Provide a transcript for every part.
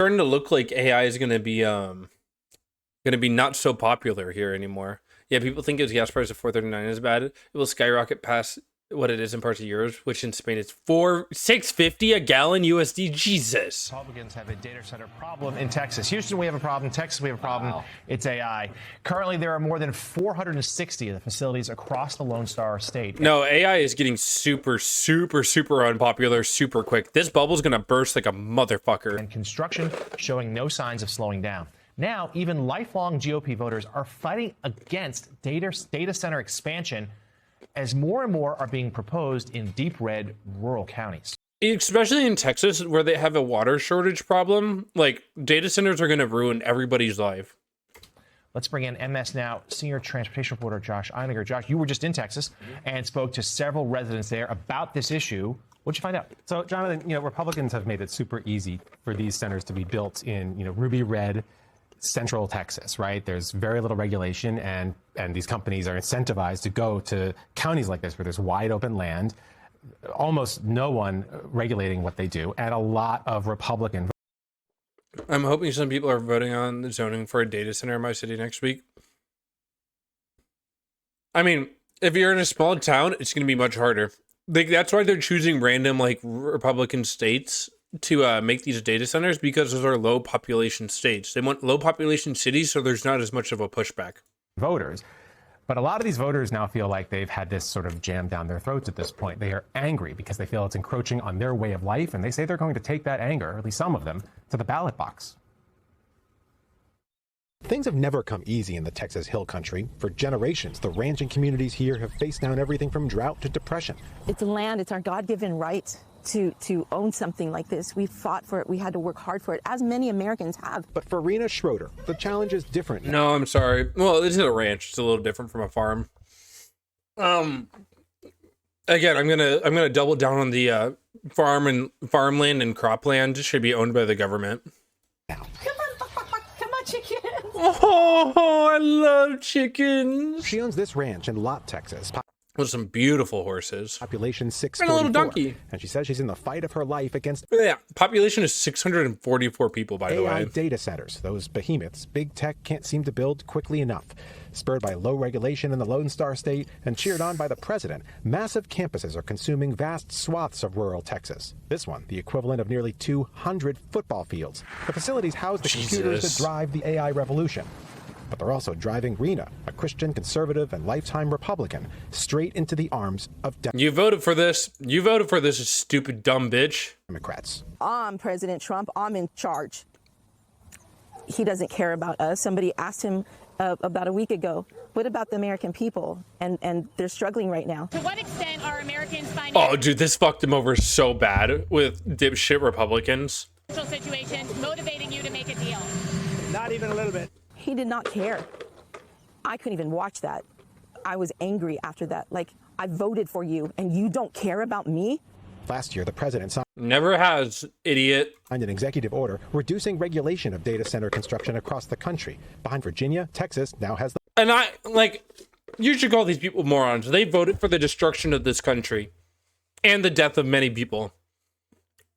Starting to look like AI is gonna be not so popular here anymore. Yeah, people think its gas price of 4.39 is bad. It will skyrocket past what it is in parts of Europe, which in Spain it's 650 a gallon USD. Jesus. Republicans have a data center problem in Texas. Houston, we have a problem. Texas, we have a problem. Wow. It's AI. Currently, there are more than 460 of the facilities across the Lone Star State. No, AI is getting super, super, super unpopular super quick. This bubble's gonna burst like a motherfucker. And construction showing no signs of slowing down. Now, even lifelong GOP voters are fighting against data center expansion as more and more are being proposed in deep red rural counties. Especially in Texas, where they have a water shortage problem, like data centers are going to ruin everybody's life. Let's bring in MS Now senior transportation reporter Josh Einiger. Josh, you were just in Texas and spoke to several residents there about this issue. What'd you find out? So, Jonathan, Republicans have made it super easy for these centers to be built in, ruby red central Texas, right? There's very little regulation, and these companies are incentivized to go to counties like this where there's wide open land, almost no one regulating what they do, and a lot of Republican. I'm hoping some people are voting on the zoning for a data center in my city next week. I mean, if you're in a small town, it's going to be much harder. That's why they're choosing random Republican states to make these data centers, because those are low population states. They want low population cities, so there's not as much of a pushback. Voters. But a lot of these voters now feel like they've had this sort of jammed down their throats at this point. They are angry because they feel it's encroaching on their way of life, and they say they're going to take that anger, or at least some of them, to the ballot box. Things have never come easy in the Texas Hill Country. For generations, the ranching communities here have faced down everything from drought to depression. It's land, it's our God-given right to own something like this. We fought for it. We had to work hard for it, as many Americans have. But for Rena Schroeder, the challenge is different. No, I'm sorry. Well, this is a ranch. It's a little different from a farm. Again, I'm gonna double down on the farmland and cropland should be owned by the government. Come on, chicken. Oh, I love chickens. She owns this ranch in Lott, Texas. With some beautiful horses. Population 644. And a little donkey. And she says she's in the fight of her life against... Yeah, population is 644 people, by the way. AI data centers, those behemoths big tech can't seem to build quickly enough. Spurred by low regulation in the Lone Star State and cheered on by the president, massive campuses are consuming vast swaths of rural Texas. This one, the equivalent of nearly 200 football fields. The facilities house the computers that drive the AI revolution. But they're also driving Rena, a Christian conservative and lifetime Republican, straight into the arms of You voted for this. You voted for this stupid, dumb bitch. Democrats. I'm President Trump. I'm in charge. He doesn't care about us. Somebody asked him about a week ago, what about the American people? And they're struggling right now. To what extent are Americans finding... Oh, dude, this fucked him over so bad with dipshit Republicans. ...situations motivating you to make a deal? Not even a little bit. He did not care. I couldn't even watch that. I was angry after that. Like, I voted for you and you don't care about me? Last year, the president signed Never has, idiot. an executive order reducing regulation of data center construction across the country. Behind Virginia, Texas now has the... And you should call these people morons. They voted for the destruction of this country and the death of many people.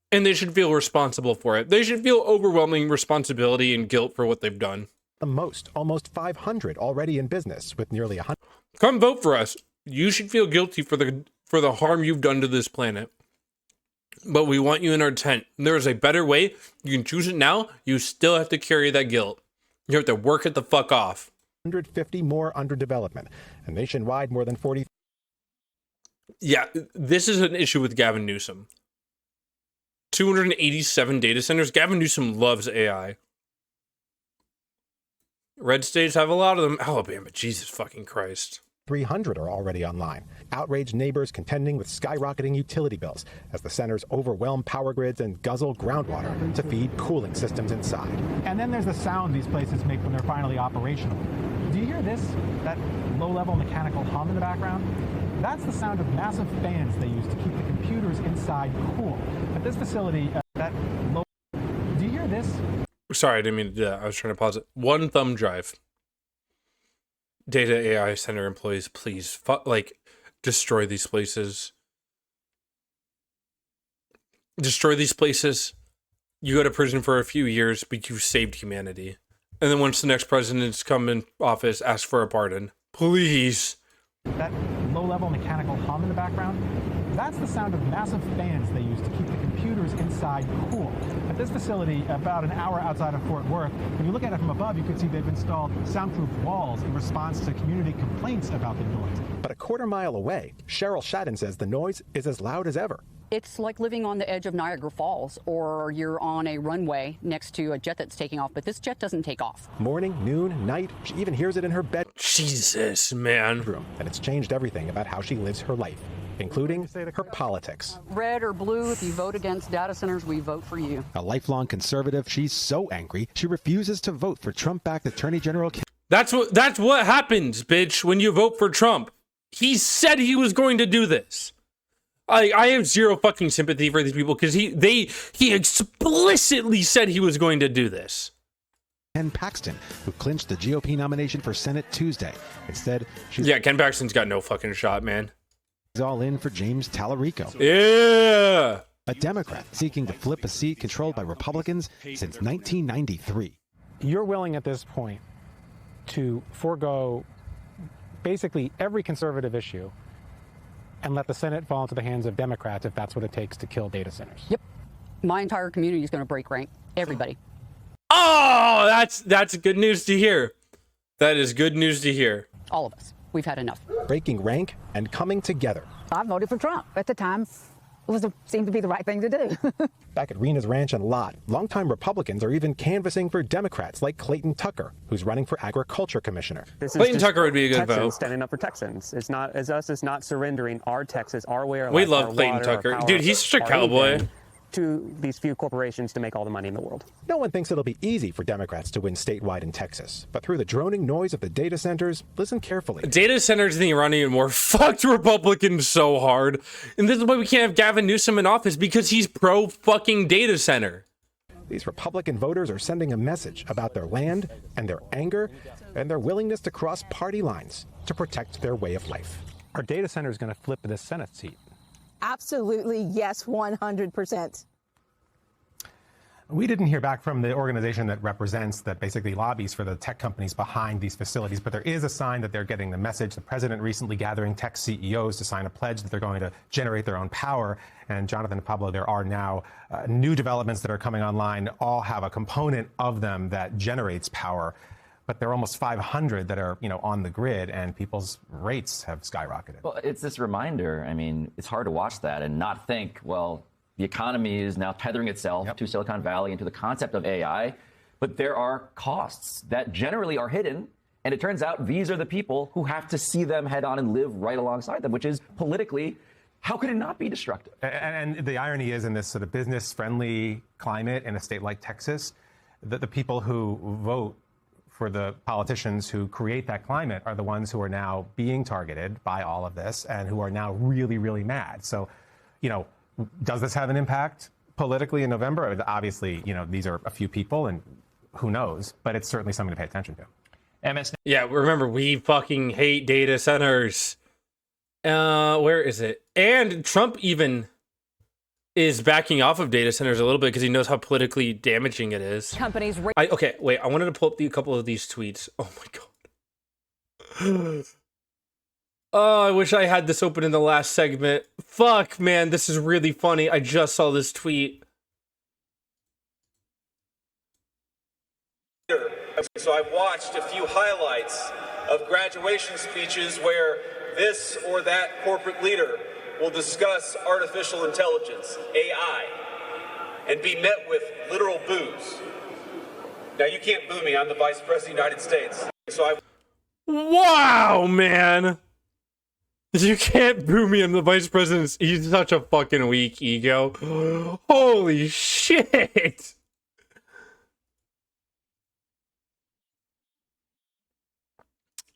And they should feel responsible for it. They should feel overwhelming responsibility and guilt for what they've done. The most, almost 500 already in business, with nearly 100. Come vote for us. You should feel guilty for the harm you've done to this planet. But we want you in our tent. There is a better way. You can choose it now. You still have to carry that guilt. You have to work it the fuck off. 150 more under development, and nationwide more than 40. Yeah, this is an issue with Gavin Newsom. 287 data centers. Gavin Newsom loves AI. Red states have a lot of them. Alabama, Jesus fucking Christ. 300 are already online. Outraged neighbors contending with skyrocketing utility bills as the centers overwhelm power grids and guzzle groundwater to feed cooling systems inside. And then there's the sound these places make when they're finally operational. Do you hear this? That low-level mechanical hum in the background? That's the sound of massive fans they use to keep the computers inside cool. At this facility, that low... Do you hear this? Sorry, I didn't mean to do that. I was trying to pause it. One thumb drive. Data AI center employees, please, destroy these places. Destroy these places. you go to prison for a few years, but you saved humanity. And then once the next president's come in office, ask for a pardon. Please. That low-level mechanical hum in the background, that's the sound of massive fans they use to keep the computers inside cool. At this facility, about an hour outside of Fort Worth, when you look at it from above, you can see they've installed soundproof walls in response to community complaints about the noise. But a quarter mile away, Cheryl Shadden says the noise is as loud as ever. It's like living on the edge of Niagara Falls, or you're on a runway next to a jet that's taking off, but this jet doesn't take off. Morning, noon, night, she even hears it in her bedroom. Jesus, man. And it's changed everything about how she lives her life, including her politics. Red or blue, if you vote against data centers, we vote for you. A lifelong conservative, she's so angry, she refuses to vote for Trump-backed Attorney General. That's what happens, bitch, when you vote for Trump. He said he was going to do this. I have zero fucking sympathy for these people because he explicitly said he was going to do this. Ken Paxton, who clinched the GOP nomination for Senate Tuesday. Instead, she's Ken Paxton's got no fucking shot, man. all in for James Tallarico. Yeah. A Democrat seeking to flip a seat controlled by Republicans since 1993. You're willing at this point to forego basically every conservative issue and let the Senate fall into the hands of Democrats if that's what it takes to kill data centers. Yep. My entire community is going to break rank. Everybody. Oh, that's good news to hear. That is good news to hear. All of us. We've had enough. Breaking rank and coming together. I voted for Trump. At the time, it seemed to be the right thing to do. Back at Rena's Ranch and Lot, longtime Republicans are even canvassing for Democrats like Clayton Tucker, who's running for Agriculture Commissioner. Clayton Tucker would be a good vote. Standing up for Texans. It's not surrendering our Texas, our way of life. We love Clayton Tucker. Dude, he's such a cowboy. To these few corporations to make all the money in the world. No one thinks it'll be easy for Democrats to win statewide in Texas, but through the droning noise of the data centers, listen carefully. Data centers in the Iranian war fucked Republicans so hard. And this is why we can't have Gavin Newsom in office, because he's pro fucking data center. These Republican voters are sending a message about their land and their anger and their willingness to cross party lines to protect their way of life. Our data center is going to flip this Senate seat. Absolutely, yes, 100%. We didn't hear back from the organization that basically lobbies for the tech companies behind these facilities, but there is a sign that they're getting the message. The president recently gathering tech CEOs to sign a pledge that they're going to generate their own power. And Jonathan and Pablo, there are now new developments that are coming online, all have a component of them that generates power. But there are almost 500 that are, on the grid, and people's rates have skyrocketed. Well, it's this reminder. I mean, it's hard to watch that and not think, well, the economy is now tethering itself to Silicon Valley and to the concept of AI. But there are costs that generally are hidden. And it turns out these are the people who have to see them head on and live right alongside them, which is politically, how could it not be destructive? And the irony is, in this sort of business-friendly climate in a state like Texas, that the people who vote for the politicians who create that climate are the ones who are now being targeted by all of this and who are now really, really mad. So, does this have an impact politically in November? I mean, obviously, these are a few people and who knows, but it's certainly something to pay attention to. Yeah, remember, we fucking hate data centers. Where is it? And Trump even is backing off of data centers a little bit because he knows how politically damaging it is. Companies. Okay, wait. I wanted to pull up a couple of these tweets. Oh my god. Oh, I wish I had this open in the last segment. Fuck, man, this is really funny. I just saw this tweet. So I've watched a few highlights of graduation speeches where this or that corporate leader will discuss artificial intelligence, AI, and be met with literal boos. Now, you can't boo me. I'm the Vice President of the United States. Wow, man. You can't boo me. I'm the Vice President. He's such a fucking weak ego. Holy shit.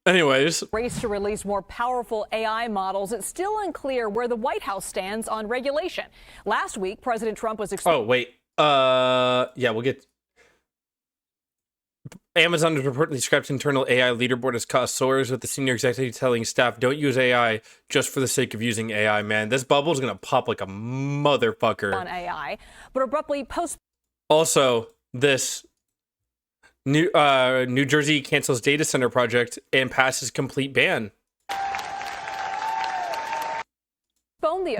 Anyways. Race to release more powerful AI models. It's still unclear where the White House stands on regulation. Last week, President Trump was... Oh, wait. Yeah, we'll get... Amazon has reportedly scrapped internal AI leaderboard as cost soars, with the senior executive telling staff, don't use AI just for the sake of using AI, man. This bubble is going to pop like a motherfucker. On AI, but abruptly Also, this New Jersey cancels data center project and passes complete ban.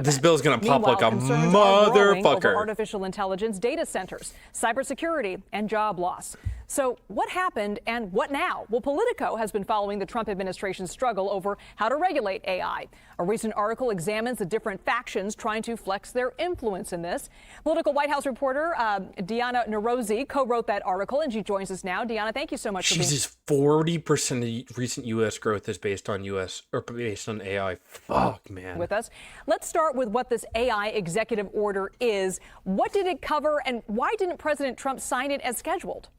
This bill is going to pop like a motherfucker. Over artificial intelligence, data centers, cybersecurity, and job loss. So what happened and what now? Well, Politico has been following the Trump administration's struggle over how to regulate AI. A recent article examines the different factions trying to flex their influence in this. Political White House reporter Diana Narozi co-wrote that article, and she joins us now. Diana, thank you so much for being here. 40% of recent U.S. growth is based on based on AI. Fuck, man. With us. Let's start with what this AI executive order is. What did it cover, and why didn't President Trump sign it as scheduled?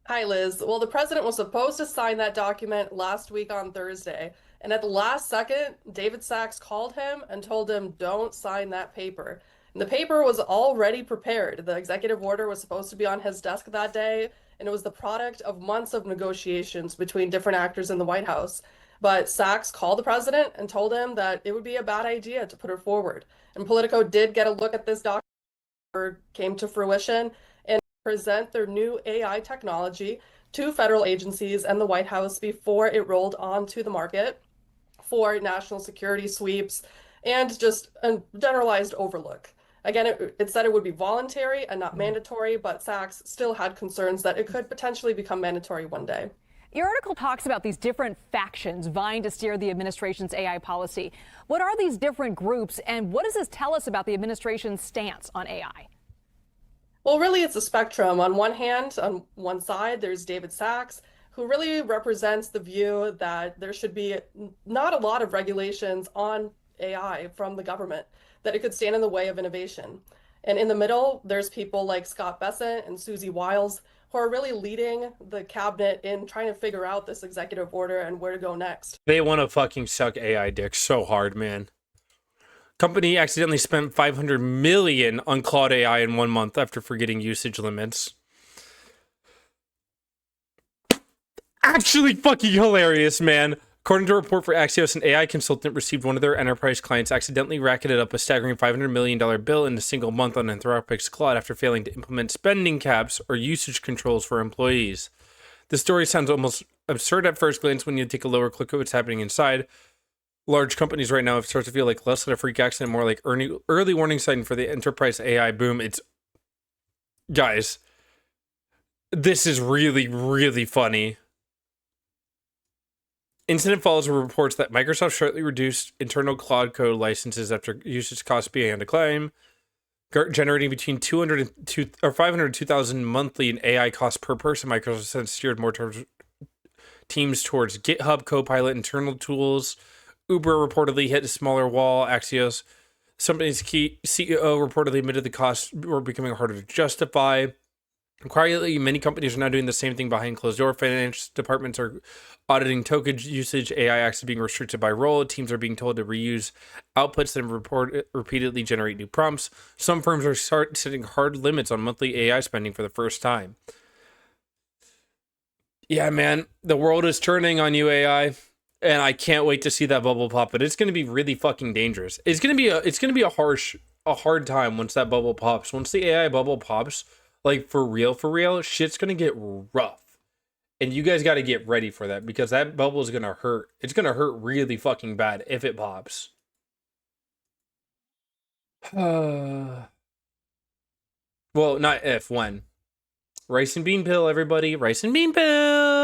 Hi, Liz. Well, the president was supposed to sign that document last week on Thursday. And at the last second, David Sachs called him and told him, don't sign that paper. And the paper was already prepared. The executive order was supposed to be on his desk that day. And it was the product of months of negotiations between different actors in the White House. But Sachs called the president and told him that it would be a bad idea to put it forward. And Politico did get a look at this document, came to fruition, and present their new AI technology to federal agencies and the White House before it rolled onto the market for national security sweeps and just a generalized overlook. Again, it said it would be voluntary and not mandatory, but Sachs still had concerns that it could potentially become mandatory one day. Your article talks about these different factions vying to steer the administration's AI policy. What are these different groups, and what does this tell us about the administration's stance on AI? Well, really, it's a spectrum. On one hand, on one side, there's David Sachs, who really represents the view that there should be not a lot of regulations on AI from the government, that it could stand in the way of innovation. And in the middle, there's people like Scott Bessent and Susie Wiles, who are really leading the cabinet in trying to figure out this executive order and where to go next. They want to fucking suck AI dick so hard, man. Company accidentally spent $500 million on Claude AI in 1 month after forgetting usage limits. Actually fucking hilarious, man. According to a report for Axios, an AI consultant received one of their enterprise clients accidentally racketed up a staggering $500 million bill in a single month on Anthropic's Claude after failing to implement spending caps or usage controls for employees. The story sounds almost absurd at first glance when you take a lower look at what's happening inside. Large companies right now have started to feel like less than a freak accident, more like early warning sign for the enterprise AI boom. It's, guys, this is really, really funny. Incident follows reports that Microsoft shortly reduced internal Claude Code licenses after usage costs began to climb, generating between 200 and 500 and 2,000 monthly in AI costs per person. Microsoft has steered more teams towards GitHub Copilot internal tools. Uber reportedly hit a smaller wall. Axios, somebody's key CEO, reportedly admitted the costs were becoming harder to justify. Quietly, many companies are now doing the same thing behind closed door. Finance departments are auditing token usage. AI acts are being restricted by role. Teams are being told to reuse outputs that repeatedly generate new prompts. Some firms are setting hard limits on monthly AI spending for the first time. Yeah, man, the world is turning on you, AI. And I can't wait to see that bubble pop, but it's going to be really fucking dangerous. It's going to be a hard time once that bubble pops. Once the AI bubble pops, like for real, shit's going to get rough. And you guys got to get ready for that because that bubble is going to hurt. It's going to hurt really fucking bad if it pops. Well, not if, when. Rice and bean pill, everybody. Rice and bean pill.